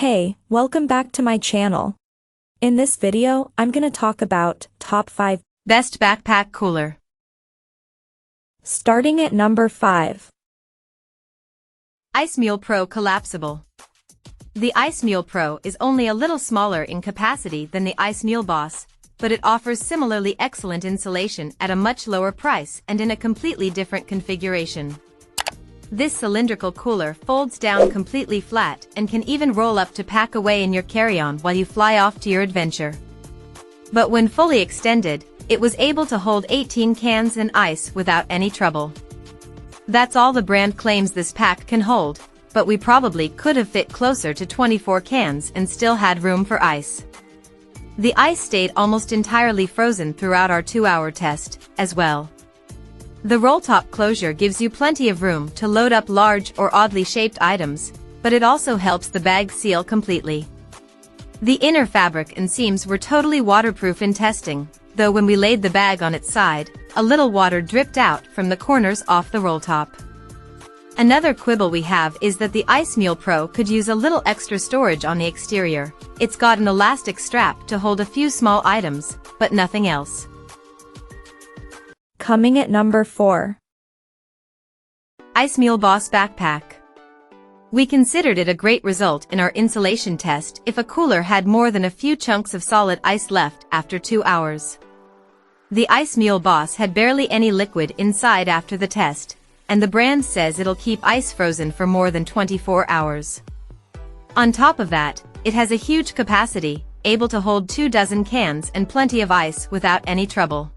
Hey, welcome back to my channel. In this video, I'm gonna talk about top 5 best backpack cooler. Starting at number 5. IceMeal Pro Collapsible. The IceMeal Pro is only a little smaller in capacity than the IceMeal Boss, but it offers similarly excellent insulation at a much lower price and in a completely different configuration. This cylindrical cooler folds down completely flat and can even roll up to pack away in your carry-on while you fly off to your adventure. But when fully extended, it was able to hold 18 cans and ice without any trouble. That's all the brand claims this pack can hold, but we probably could have fit closer to 24 cans and still had room for ice. The ice stayed almost entirely frozen throughout our 2-hour test, as well. The roll-top closure gives you plenty of room to load up large or oddly shaped items, but it also helps the bag seal completely. The inner fabric and seams were totally waterproof in testing, though when we laid the bag on its side, a little water dripped out from the corners off the roll-top. Another quibble we have is that the IceMeal Pro could use a little extra storage on the exterior. It's got an elastic strap to hold a few small items, but nothing else. Coming at number 4. IceMeal Boss Backpack. We considered it a great result in our insulation test if a cooler had more than a few chunks of solid ice left after 2 hours. The IceMeal Boss had barely any liquid inside after the test, and the brand says it'll keep ice frozen for more than 24 hours. On top of that, it has a huge capacity, able to hold 24 cans and plenty of ice without any trouble.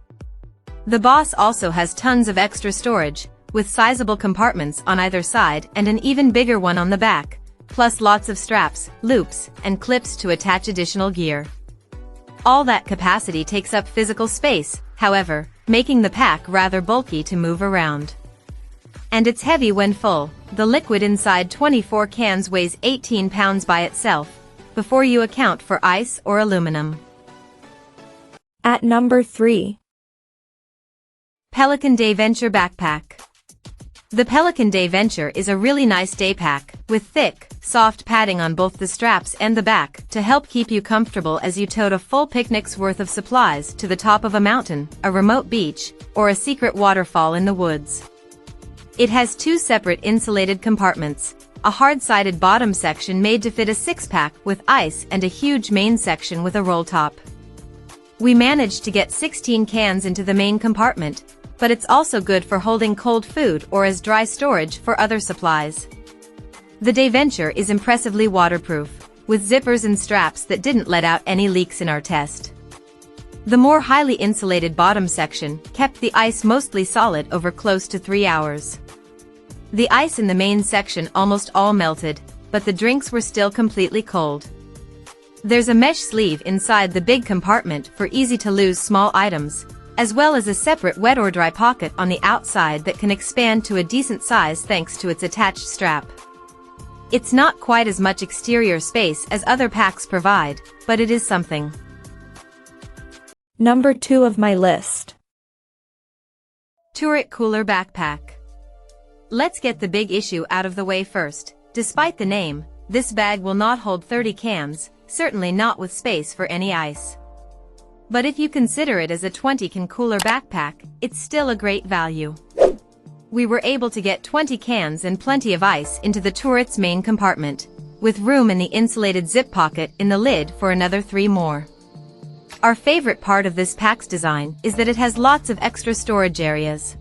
The Boss also has tons of extra storage, with sizable compartments on either side and an even bigger one on the back, plus lots of straps, loops, and clips to attach additional gear. All that capacity takes up physical space, however, making the pack rather bulky to move around. And it's heavy when full. The liquid inside 24 cans weighs 18 pounds by itself, before you account for ice or aluminum. At number 3. Pelican Dayventure Backpack. The Pelican Dayventure is a really nice day pack, with thick, soft padding on both the straps and the back to help keep you comfortable as you tote a full picnic's worth of supplies to the top of a mountain, a remote beach, or a secret waterfall in the woods. It has 2 separate insulated compartments, a hard-sided bottom section made to fit a 6-pack with ice and a huge main section with a roll top. We managed to get 16 cans into the main compartment, but it's also good for holding cold food or as dry storage for other supplies. The Dayventure is impressively waterproof, with zippers and straps that didn't let out any leaks in our test. The more highly insulated bottom section kept the ice mostly solid over close to 3 hours. The ice in the main section almost all melted, but the drinks were still completely cold. There's a mesh sleeve inside the big compartment for easy-to-lose small items, as well as a separate wet or dry pocket on the outside that can expand to a decent size thanks to its attached strap. It's not quite as much exterior space as other packs provide, but it is something. Number 2 of my list. TOURIT Cooler Backpack. Let's get the big issue out of the way first. Despite the name, this bag will not hold 30 cans, certainly not with space for any ice. But if you consider it as a 20-can cooler backpack, it's still a great value. We were able to get 20 cans and plenty of ice into the TOURIT's main compartment, with room in the insulated zip pocket in the lid for another 3 more. Our favorite part of this pack's design is that it has lots of extra storage areas.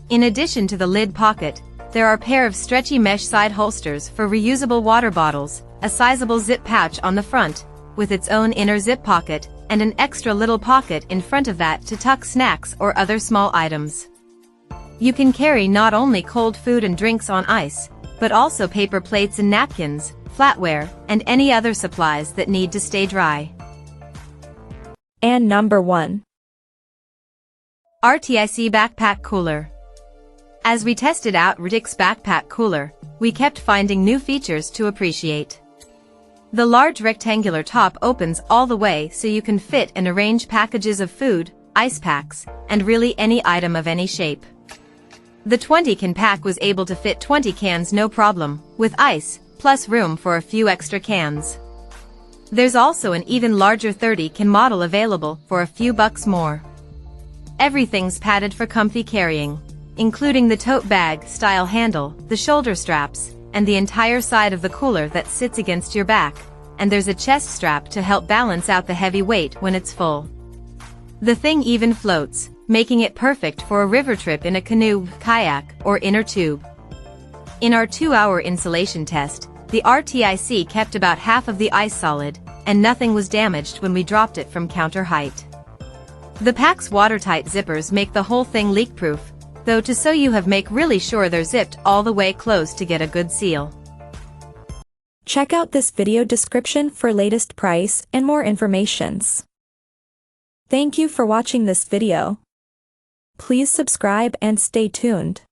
In addition to the lid pocket, there are a pair of stretchy mesh side holsters for reusable water bottles, a sizable zip pouch on the front, with its own inner zip pocket, and an extra little pocket in front of that to tuck snacks or other small items. You can carry not only cold food and drinks on ice, but also paper plates and napkins, flatware, and any other supplies that need to stay dry. And number 1. RTIC Backpack Cooler. As we tested out RTIC's Backpack Cooler, we kept finding new features to appreciate. The large rectangular top opens all the way so you can fit and arrange packages of food, ice packs, and really any item of any shape. The 20-can pack was able to fit 20 cans no problem, with ice, plus room for a few extra cans. There's also an even larger 30-can model available for a few bucks more. Everything's padded for comfy carrying, including the tote bag style handle, the shoulder straps, and the entire side of the cooler that sits against your back, and there's a chest strap to help balance out the heavy weight when it's full. The thing even floats, making it perfect for a river trip in a canoe, kayak, or inner tube. In our 2-hour insulation test, the RTIC kept about half of the ice solid, and nothing was damaged when we dropped it from counter height. The pack's watertight zippers make the whole thing leak-proof, though so you have make really sure they're zipped all the way close to get a good seal. Check out this video description for latest price and more informations. Thank you for watching this video. Please subscribe and stay tuned.